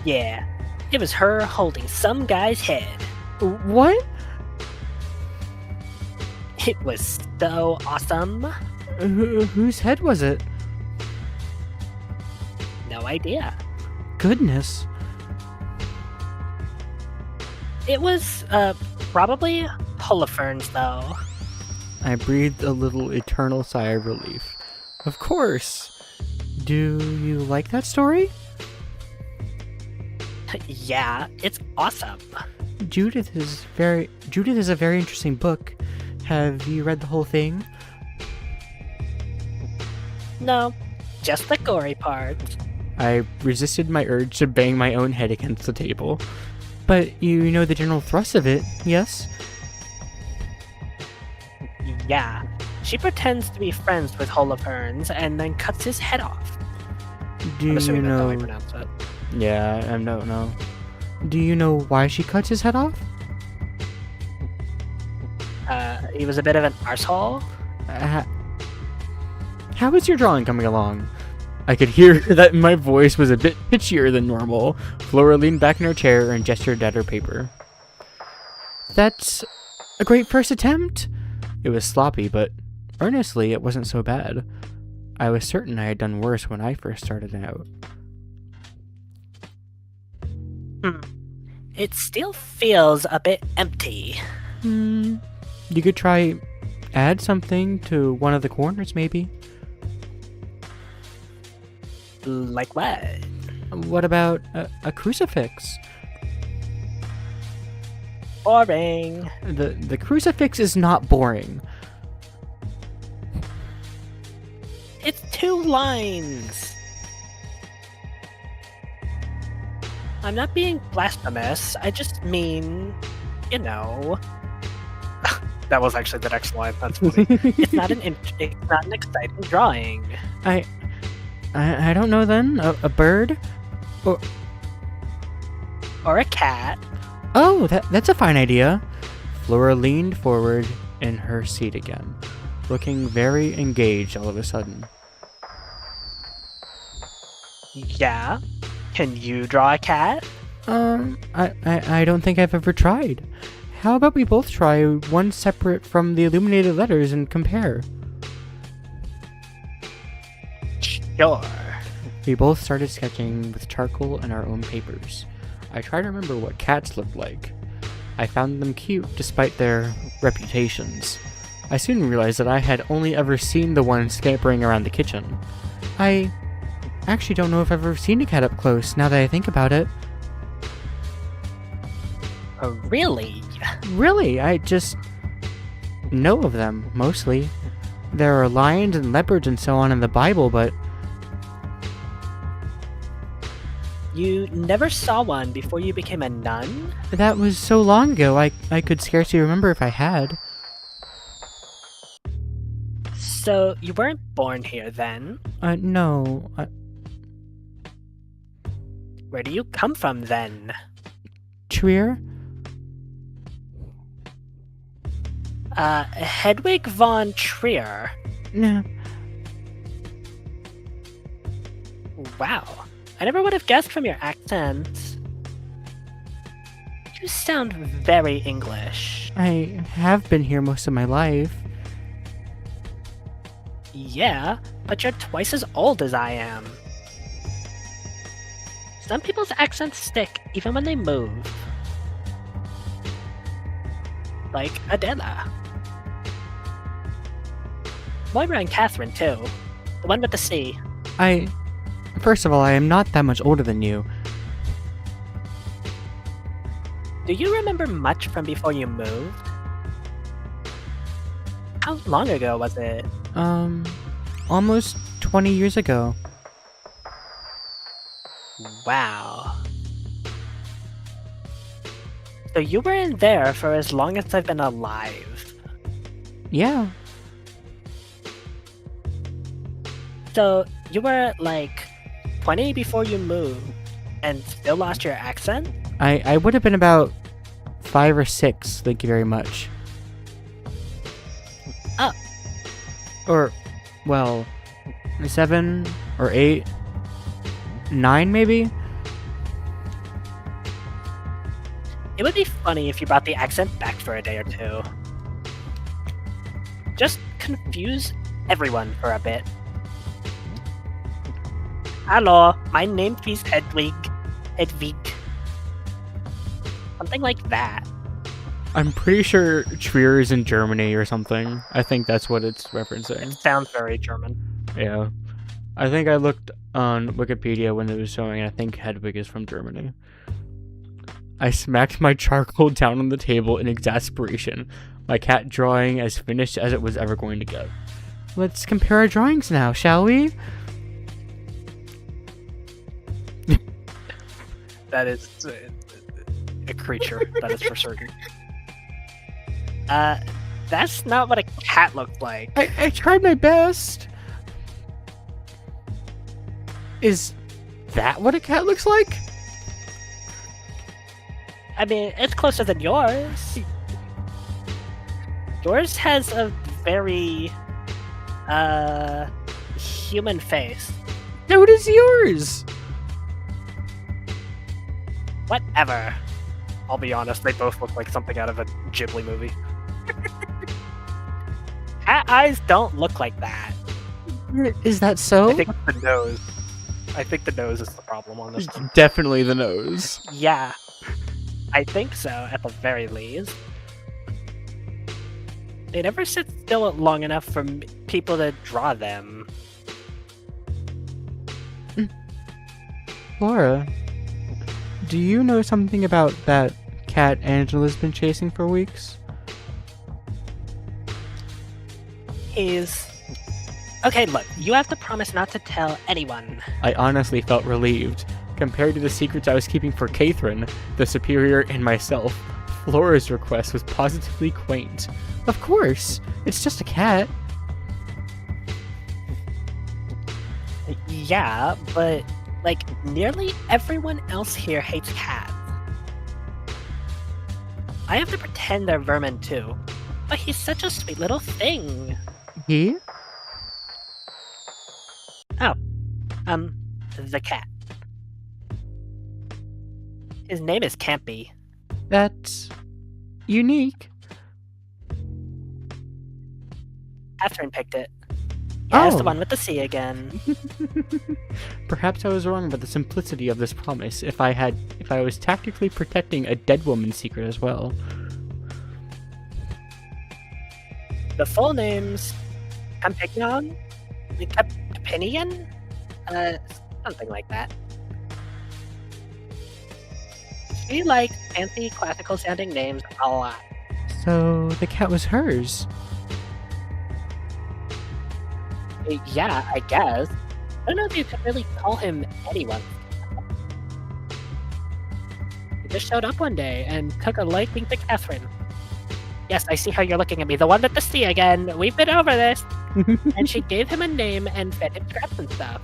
Yeah. It was her holding some guy's head. What? It was so awesome. Whose head was it? No idea. Goodness. It was, probably Holofernes, though. I breathed a little eternal sigh of relief. Of course. Do you like that story? Yeah, it's awesome. Judith is a very interesting book. Have you read the whole thing? No, just the gory parts. I resisted my urge to bang my own head against the table. But you know the general thrust of it, yes? Yeah, she pretends to be friends with Holofernes and then cuts his head off. Do I'm you assuming that's how I know... pronounce it. Yeah, I don't know. Do you know why she cuts his head off? He was a bit of an arsehole. How is your drawing coming along? I could hear that my voice was a bit pitchier than normal. Flora leaned back in her chair and gestured at her paper. That's a great first attempt. It was sloppy, but earnestly, it wasn't so bad. I was certain I had done worse when I first started out. It still feels a bit empty. You could try add something to one of the corners, maybe. Like what? What about a crucifix? Boring. The crucifix is not boring. It's 2 lines. I'm not being blasphemous. I just mean, you know, That was actually the next line. That's funny. it's not an exciting drawing. I don't know then. A bird? Or a cat. Oh, that's a fine idea. Flora leaned forward in her seat again, looking very engaged all of a sudden. Yeah? Can you draw a cat? I don't think I've ever tried. How about we both try one separate from the illuminated letters and compare? Sure. We both started sketching with charcoal and our own papers. I tried to remember what cats looked like. I found them cute despite their reputations. I soon realized that I had only ever seen the one scampering around the kitchen. I actually don't know if I've ever seen a cat up close, now that I think about it. Oh, really? Really, I just know of them, mostly. There are lions and leopards and so on in the Bible, but You never saw one before you became a nun? that was so long ago, I could scarcely remember if I had. So, you weren't born here then? No. Where do you come from then? Trier? Hedwig von Trier. No. Wow. I never would have guessed from your accent. You sound very English. I have been here most of my life. Yeah, but you're twice as old as I am. Some people's accents stick even when they move. Like Adela. Moira and Catherine, too. The one with the C. First of all, I am not that much older than you. Do you remember much from before you moved? How long ago was it? Almost 20 years ago. Wow. So you were in there for as long as I've been alive. Yeah. So you were like 20 before you moved and still lost your accent? I would have been about 5 or 6, thank you very much. Oh. Or, well, 7 or 8, 9 maybe? It would be funny if you brought the accent back for a day or two. Just confuse everyone for a bit. Hello, my name is Hedwig. Hedwig. Something like that. I'm pretty sure Trier is in Germany or something. I think that's what it's referencing. Sounds very German. Yeah. I think I looked on Wikipedia when it was showing, and I think Hedwig is from Germany. I smacked my charcoal down on the table in exasperation, my cat drawing as finished as it was ever going to get. Let's compare our drawings now, shall we? That is a creature, that is for certain. That's not what a cat looked like. I tried my best. Is that what a cat looks like? I mean, it's closer than yours. Yours has a very, human face. No, does yours. Whatever. I'll be honest, they both look like something out of a Ghibli movie. Cat eyes don't look like that. Is that so? I think the nose. I think the nose is the problem on this. Definitely the nose. Yeah. I think so, at the very least. They never sit still long enough for people to draw them. Laura, do you know something about that cat Angela's been chasing for weeks? Okay, look, you have to promise not to tell anyone. I honestly felt relieved. Compared to the secrets I was keeping for Catherine, the superior, and myself, Flora's request was positively quaint. Of course, it's just a cat. Yeah, but, like, nearly everyone else here hates cats. I have to pretend they're vermin too. But he's such a sweet little thing. He? The cat. His name is Campy. That's unique. Catherine picked it. Yeah, it's the Oh. one with the C again. Perhaps I was wrong about the simplicity of this promise if I was tactically protecting a dead woman's secret as well. The full name's Campignon? Capinian? Something like that. She likes fancy classical sounding names a lot. So the cat was hers. Yeah, I guess. I don't know if you could really call him anyone. He just showed up one day and took a liking to Catherine. Yes, I see how you're looking at me. The one with the C again. We've been over this. And she gave him a name and fed him scraps and stuff.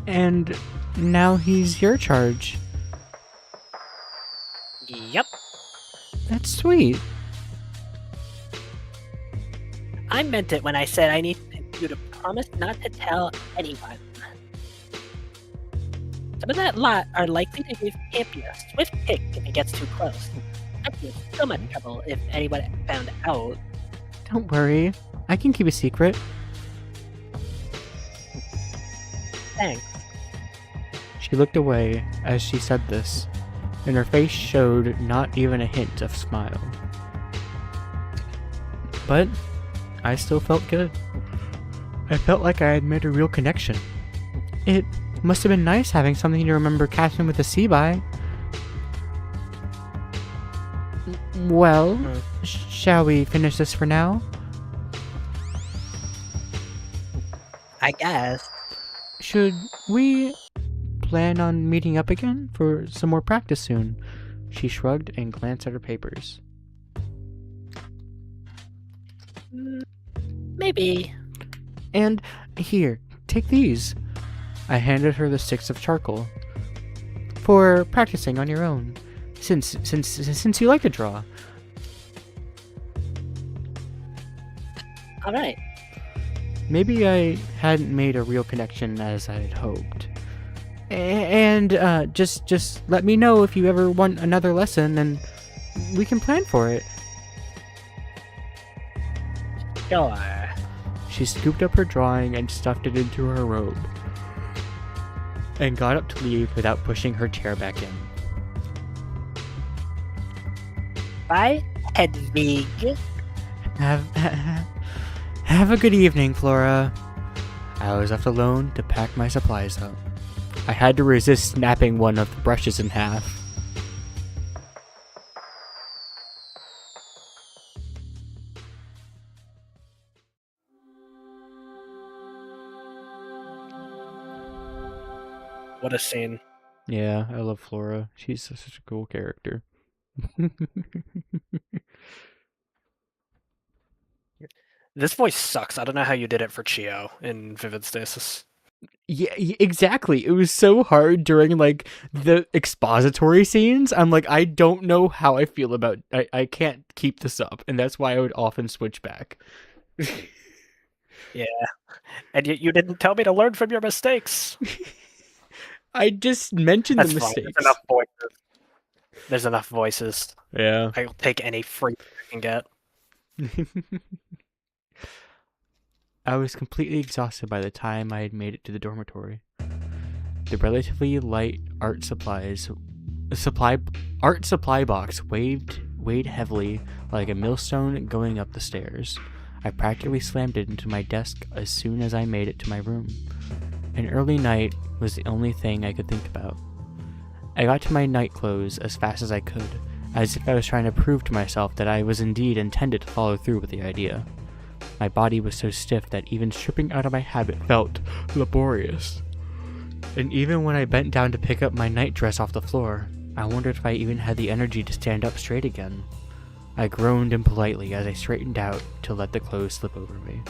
And now he's your charge. Yep. That's sweet. I meant it when I said I need you to promise not to tell anyone. Some of that lot are likely to give Campy a swift kick if he gets too close. I'd be in so much trouble if anyone found out. Don't worry. I can keep a secret. Thanks. She looked away as she said this, and her face showed not even a hint of smile. But I still felt good. I felt like I had made a real connection. It must have been nice having something to remember Catherine with a C by. Well, shall we finish this for now? I guess. Should we plan on meeting up again for some more practice soon? She shrugged and glanced at her papers. Maybe. And here, take these. I handed her the sticks of charcoal. For practicing on your own. Since you like to draw. Alright. Maybe I hadn't made a real connection as I had hoped. And just let me know if you ever want another lesson and we can plan for it. Sure. She scooped up her drawing and stuffed it into her robe. And got up to leave without pushing her chair back in. Bye, Hedwig. Have a good evening, Flora. I was left alone to pack my supplies up. I had to resist snapping one of the brushes in half. What a scene. Yeah, I love Flora. She's such a cool character. This voice sucks. I don't know how you did it for Chio in Vivid Stasis. Yeah, exactly. It was so hard during like the expository scenes. I'm like, I don't know how I feel about. I can't keep this up, and that's why I would often switch back. Yeah, and you didn't tell me to learn from your mistakes. I just mentioned That's the fine. mistakes. There's enough voices. There's enough voices. Yeah. I'll take any free I can get. I was completely exhausted by the time I had made it to the dormitory. The relatively light art supply box weighed heavily like a millstone going up the stairs. I practically slammed it into my desk as soon as I made it to my room. An early night was the only thing I could think about. I got to my night clothes as fast as I could, as if I was trying to prove to myself that I was indeed intended to follow through with the idea. My body was so stiff that even stripping out of my habit felt laborious. And even when I bent down to pick up my nightdress off the floor, I wondered if I even had the energy to stand up straight again. I groaned impolitely as I straightened out to let the clothes slip over me.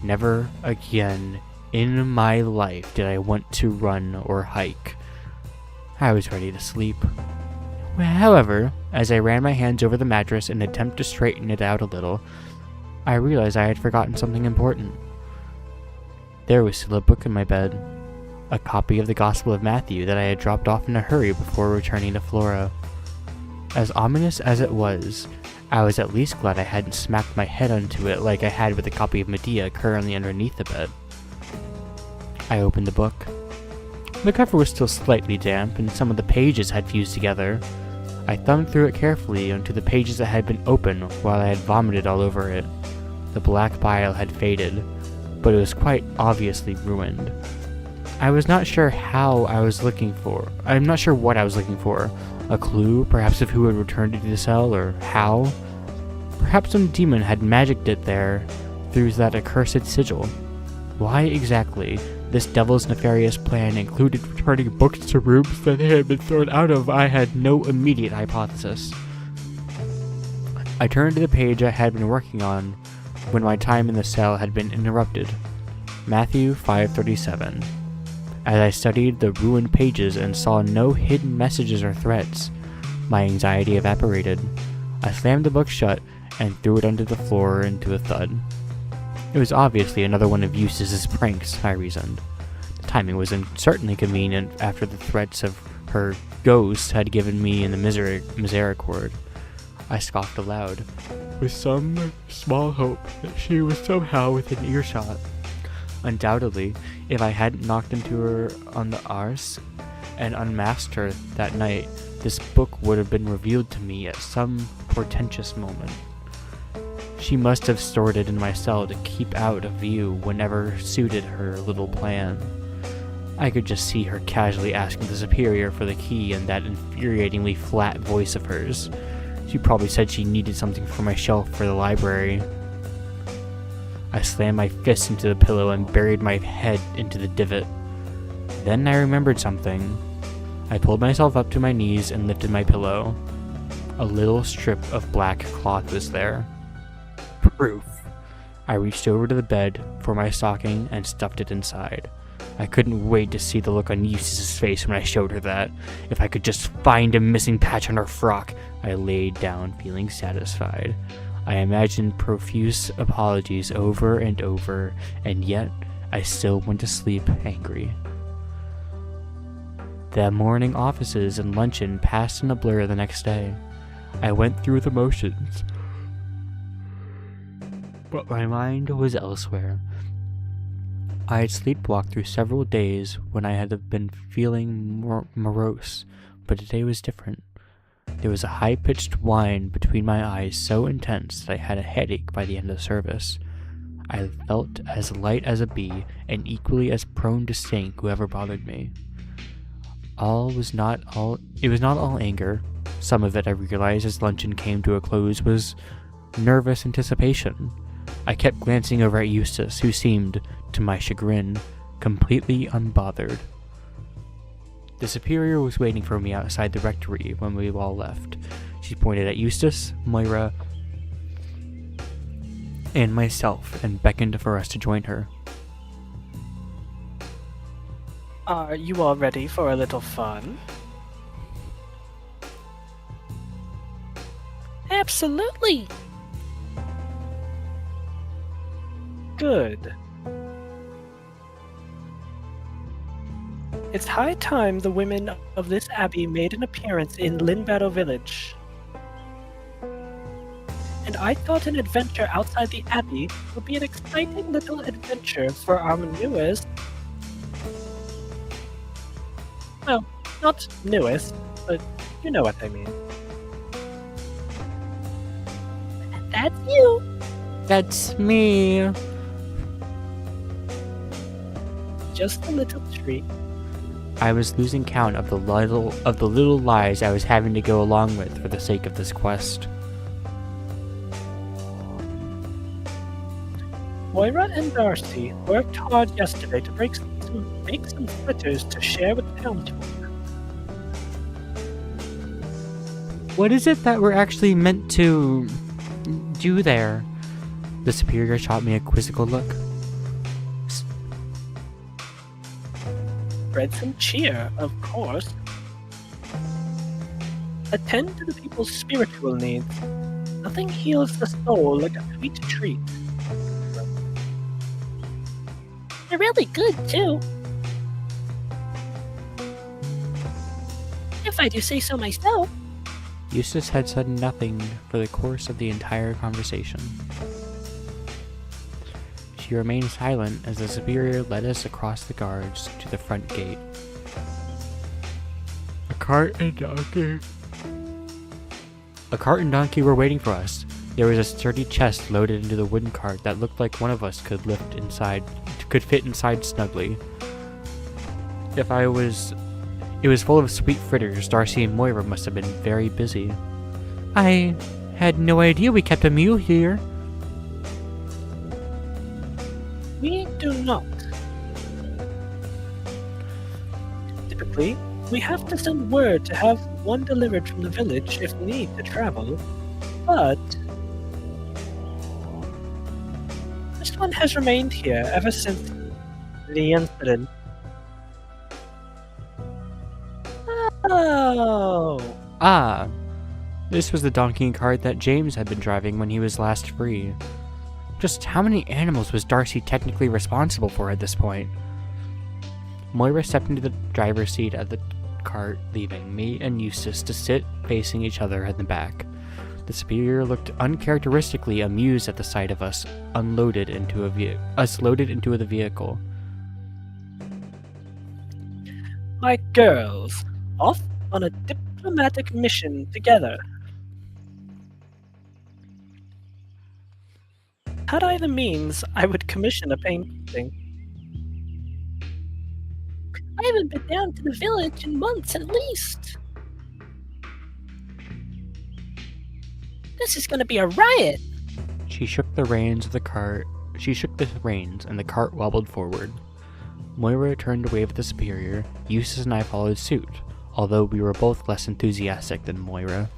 Never again in my life did I want to run or hike. I was ready to sleep. However, as I ran my hands over the mattress in an attempt to straighten it out a little, I realized I had forgotten something important. There was still a book in my bed, a copy of the Gospel of Matthew that I had dropped off in a hurry before returning to Flora. As ominous as it was, I was at least glad I hadn't smacked my head onto it like I had with a copy of Medea currently underneath the bed. I opened the book. The cover was still slightly damp, and some of the pages had fused together. I thumbed through it carefully onto the pages that had been open while I had vomited all over it. The black bile had faded, but it was quite obviously ruined. I was not sure how I was looking for. I'm not sure what I was looking for. A clue, perhaps of who had returned it to the cell, or how? Perhaps some demon had magicked it there through that accursed sigil. Why exactly this devil's nefarious plan included returning books to rooms that they had been thrown out of, I had no immediate hypothesis. I turned to the page I had been working on when my time in the cell had been interrupted. Matthew 5:37. As I studied the ruined pages and saw no hidden messages or threats, my anxiety evaporated. I slammed the book shut and threw it onto the floor into a thud. It was obviously another one of Eustace's pranks, I reasoned. The timing was certainly convenient after the threats of her ghost had given me in the Misericorde. I scoffed aloud, with some small hope that she was somehow within earshot. Undoubtedly, if I hadn't knocked into her on the arse and unmasked her that night, this book would have been revealed to me at some portentous moment. She must have stored it in my cell to keep out of view whenever suited her little plan. I could just see her casually asking the superior for the key in that infuriatingly flat voice of hers. She probably said she needed something for my shelf for the library. I slammed my fist into the pillow and buried my head into the divot. Then I remembered something. I pulled myself up to my knees and lifted my pillow. A little strip of black cloth was there. Proof. I reached over to the bed for my stocking and stuffed it inside. I couldn't wait to see the look on Eustace's face when I showed her that. If I could just find a missing patch on her frock, I laid down feeling satisfied. I imagined profuse apologies over and over, and yet I still went to sleep angry. The morning offices and luncheon passed in a blur the next day. I went through the motions, but my mind was elsewhere. I had sleepwalked through several days when I had been feeling morose, but today was different. There was a high-pitched whine between my eyes so intense that I had a headache by the end of the service. I felt as light as a bee and equally as prone to sting whoever bothered me. It was not all anger. Some of it, I realized as luncheon came to a close, was nervous anticipation. I kept glancing over at Eustace, who seemed, to my chagrin, completely unbothered. The superior was waiting for me outside the rectory when we all left. She pointed at Eustace, Moira, and myself and beckoned for us to join her. Are you all ready for a little fun? Absolutely. Good. It's high time the women of this abbey made an appearance in Linbattle Village. And I thought an adventure outside the abbey would be an exciting little adventure for our newest... Well, not newest, but you know what I mean. That's you. That's me. Just a little treat. I was losing count of the little lies I was having to go along with for the sake of this quest. Moira and Darcy worked hard yesterday to make some fritters to share with the townsfolk. What is it that we're actually meant to do there? The superior shot me a quizzical look. Spread some cheer, of course. attend to the people's spiritual needs. Nothing heals the soul like a sweet treat. They're really good, too. If I do say so myself. Eustace had said nothing for the course of the entire conversation. She remained silent as the superior led us across the guards to the front gate. A cart and donkey were waiting for us. There was a sturdy chest loaded into the wooden cart that looked like one of us could fit inside snugly. It was full of sweet fritters. Darcy and Moira must have been very busy. I had no idea we kept a mule here. We do not. Typically, we have to send word to have one delivered from the village if we need to travel, but this one has remained here ever since the incident. Oh! Ah, this was the donkey and cart that James had been driving when he was last free. Just how many animals was Darcy technically responsible for at this point? Moira stepped into the driver's seat of the cart, leaving me and Eustace to sit facing each other in the back. The superior looked uncharacteristically amused at the sight of us loaded into the vehicle. My girls, off on a diplomatic mission together. Had I the means, I would commission a painting. I haven't been down to the village in months at least. This is gonna be a riot. She shook the reins and the cart wobbled forward. Moira turned to wave at the superior. Eustace and I followed suit, although we were both less enthusiastic than Moira.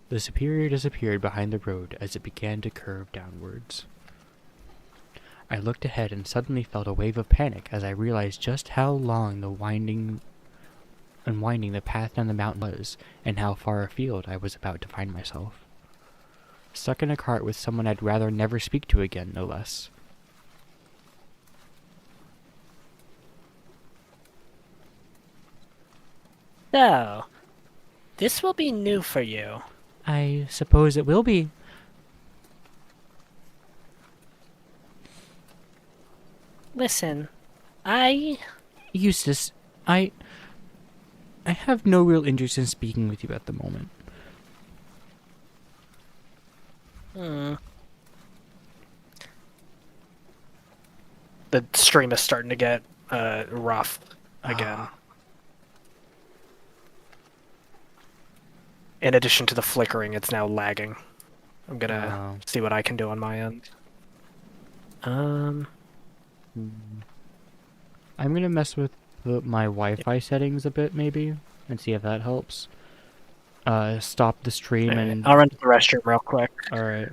The superior disappeared behind the road as it began to curve downwards. I looked ahead and suddenly felt a wave of panic as I realized just how long the winding the path down the mountain was, and how far afield I was about to find myself. Stuck in a cart with someone I'd rather never speak to again, no less. So, this will be new for you. I suppose it will be. Listen, Eustace, I have no real interest in speaking with you at the moment. The stream is starting to get rough again. In addition to the flickering, it's now lagging. I'm gonna see what I can do on my end. I'm gonna mess with my Wi-Fi settings a bit, maybe, and see if that helps. Stop the stream and... I'll run to the restroom real quick. Alright.